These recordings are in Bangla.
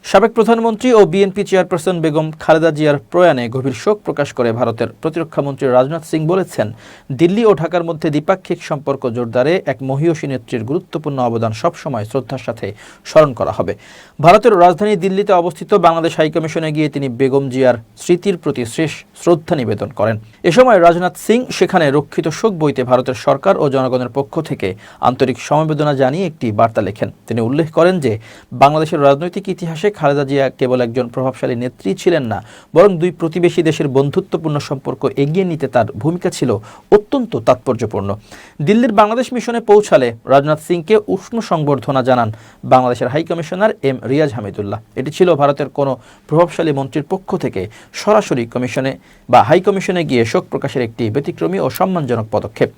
সাবেক প্রধানমন্ত্রী ও বিএনপি চেয়ারপারসন বেগম খালেদা জিয়ার প্রয়াণে গভীর শোক প্রকাশ করে ভারতের প্রতিরক্ষামন্ত্রী রাজনাথ সিং বলেছেন, দিল্লি ও ঢাকার মধ্যে দ্বিপাক্ষিক সম্পর্ক জোরদারে এক মহীয়সী নেত্রীর গুরুত্বপূর্ণ অবদান সবসময় শ্রদ্ধার সাথে স্মরণ করা হবে। ভারতের রাজধানী দিল্লিতে অবস্থিত বাংলাদেশ হাইকমিশনে গিয়ে তিনি বেগম জিয়ার স্মৃতির প্রতি শেষ শ্রদ্ধা নিবেদন করেন। এ সময় রাজনাথ সিং সেখানে রক্ষিত শোক বইতে ভারতের সরকার ও জনগণের পক্ষ থেকে আন্তরিক সমবেদনা জানিয়ে একটি বার্তা লেখেন। তিনি উল্লেখ করেন যে বাংলাদেশের রাজনৈতিক ইতিহাসে খালেদা জিয়া কেবল একজন প্রভাবশালী নেত্রী ছিলেন না, বরং দুই প্রতিবেশী দেশের বন্ধুত্বপূর্ণ সম্পর্ক এগিয়ে নিতে তার ভূমিকা ছিল অত্যন্ত তাৎপর্যপূর্ণ। দিল্লির বাংলাদেশ মিশনে পৌঁছালে রাজনাথ সিংকে উষ্ণ সংবর্ধনা জানান বাংলাদেশের হাইকমিশনার এম রিয়াজ হামিদুল্লাহ। এটি ছিল ভারতের কোনো প্রভাবশালী মন্ত্রীর পক্ষ থেকে সরাসরি কমিশনে বা হাইকমিশনে গিয়ে শোক প্রকাশের একটি ব্যতিক্রমী ও সম্মানজনক পদক্ষেপ।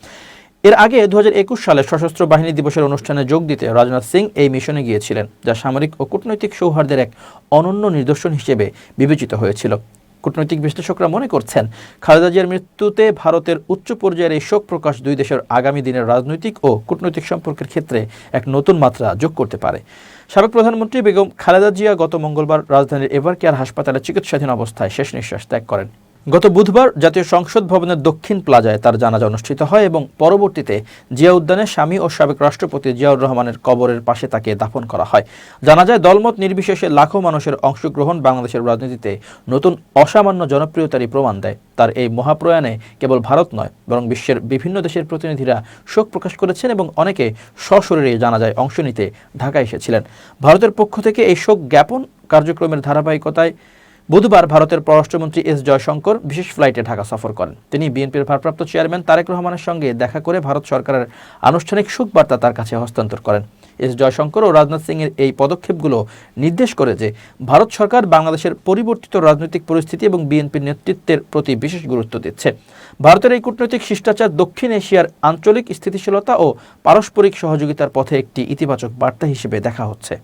এর আগে 2021 সালে সশস্ত্র বাহিনী দিবসের অনুষ্ঠানে যোগ দিতে রাজনাথ সিং এই মিশনে গিয়েছিলেন, যা সামরিক ও কূটনৈতিক সৌহার্দ্যের এক অনন্য নিদর্শন হিসেবে বিবেচিত হয়েছিল। কূটনৈতিক বিশ্লেষকরা মনে করছেন, খালেদা জিয়ার মৃত্যুতে ভারতের উচ্চ পর্যায়ের এই শোক প্রকাশ দুই দেশের আগামী দিনের রাজনৈতিক ও কূটনৈতিক সম্পর্কের ক্ষেত্রে এক নতুন মাত্রা যোগ করতে পারে। সাবেক প্রধানমন্ত্রী বেগম খালেদা জিয়া গত মঙ্গলবার রাজধানীর এভারকেয়ার হাসপাতালে চিকিৎসাধীন অবস্থায় শেষ নিঃশ্বাস ত্যাগ করেন। গত বুধবার জাতীয় সংসদ ভবনের দক্ষিণ প্লাজায় তার জানাজা অনুষ্ঠিত হয় এবং পরবর্তীতে জিয়া উদ্যানে স্বামী ও সাবেক রাষ্ট্রপতি জিয়াউর রহমানের কবরের পাশে তাকে দাফন করা হয়। জানাজায় দলমত নির্বিশেষে লাখো মানুষের অংশগ্রহণ বাংলাদেশের রাজনীতিতে নতুন অসামান্য জনপ্রিয়তারই প্রমাণ দেয়। তার এই মহাপ্রয়াণে কেবল ভারত নয়, বরং বিশ্বের বিভিন্ন দেশের প্রতিনিধিরা শোক প্রকাশ করেছেন এবং অনেকে সশরীরে জানাজায় অংশ নিতে ঢাকা এসেছিলেন। ভারতের পক্ষ থেকে এই শোক জ্ঞাপন কার্যক্রমের ধারাবাহিকতায় বুধবার ভারতের পররাষ্ট্রমন্ত্রী এস জয়শঙ্কর বিশেষ ফ্লাইটে ঢাকা সফর করেন। তিনি বিএনপির ভারপ্রাপ্ত চেয়ারম্যান তারেক রহমানের সঙ্গে দেখা করে ভারত সরকারের আনুষ্ঠানিক শোক বার্তা তার কাছে হস্তান্তর করেন। এস জয়শঙ্কর ও রাজনাথ সিংয়ের এই পদক্ষেপগুলো নির্দেশ করে যে ভারত সরকার বাংলাদেশের পরিবর্তিত রাজনৈতিক পরিস্থিতি এবং বিএনপির নেতৃত্বের প্রতি বিশেষ গুরুত্ব দিচ্ছে। ভারতের এই কূটনৈতিক শিষ্টাচার দক্ষিণ এশিয়ার আঞ্চলিক স্থিতিশীলতা ও পারস্পরিক সহযোগিতার পথে একটি ইতিবাচক বার্তা হিসেবে দেখা হচ্ছে।